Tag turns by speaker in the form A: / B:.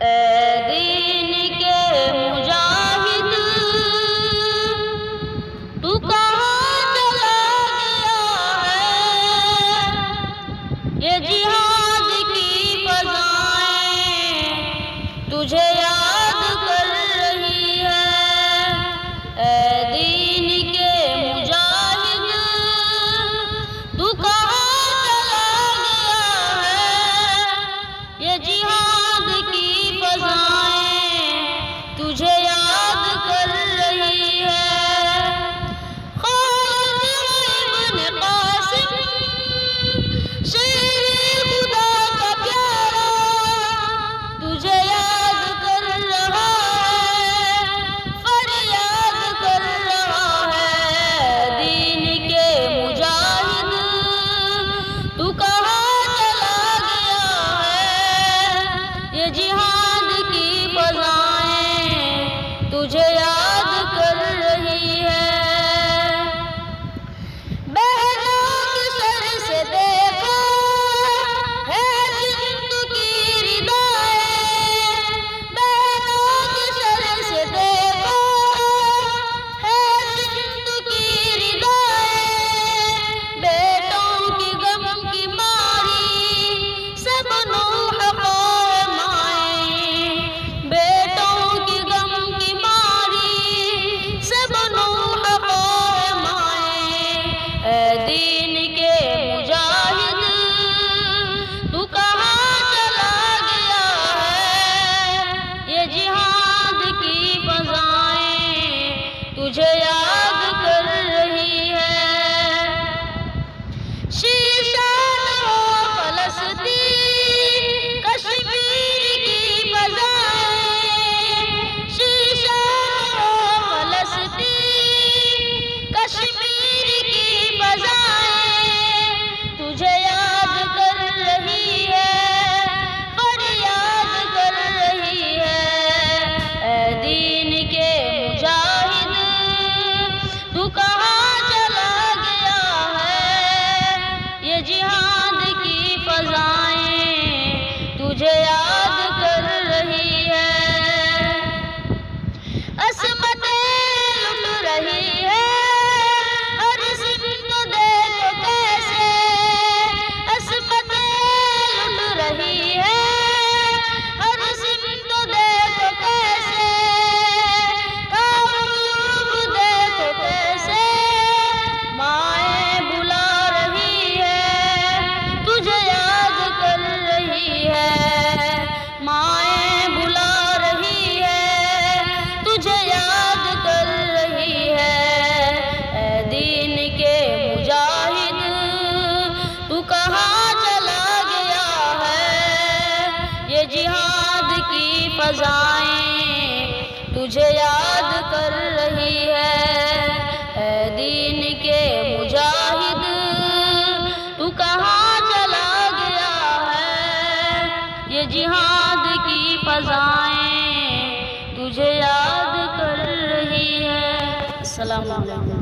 A: ए दीन के मुजाहिद तू कहाँ चला गया है। ये जिहाद की फ़ज़ाएं तुझे याद कर रही है। ए दीन के मुजाहिद तू कहाँ चला गया है। ये जिहाद की फ़ज़ाएं तुझे याद कर रही है। खालिद इब्न क़ासिम शेर खुदा का प्यारा तुझे याद कर रहा है, फरियाद कर रहा है। दीन के मुजाहिद तू कहाँ चला गया है। ये जिहाद की फ़ज़ाएं तुझे याद कर रही है। बहनों के सर से देखा है जिंदू की रिदाएं। बहनों के सर से देखा है जिंदू की रिदाएं। बेटों की गम की मारी सब नूह क़ौए माएं। बेटों की गम की मारी सब नूह क़ौए माएं। ए दीन के मुजाहिद तू कहाँ चला गया है। ये जिहाद की फ़ज़ाएं तुझे याद कर रही है। शीशान हो फ़लस्तीन कश्मीर की फ़ज़ाएं। शीशान हो फ़लस्तीन कश्मीर की फ़ज़ाएं तुझे याद कर रही है, फरियाद कर रही है। ए दीन के मुजाहिद तू कहाँ चला गया है। ये जिहाद की फ़ज़ाएं तुझे याद कर रही है। असमतें लुट रही है हर सिमत देखो कैसे। असमतें लुट रही है हर सिमत देखो कैसे। कामयाब देखो कैसे माएँ बुला रही है, तुझे याद कर रही है। माएँ बुला रही है, तुझे याद कर रही है। ए दीन के मुजाहिद तू कहाँ चला गया है। ये जिहाद की फ़ज़ाएं तुझे याद कर रही है। ए दीन के मुजाहिद तू कहाँ चला गया है। ये जिहाद की फ़ज़ाएं तुझे याद कर रही है। अस्सलामु अलैकुम।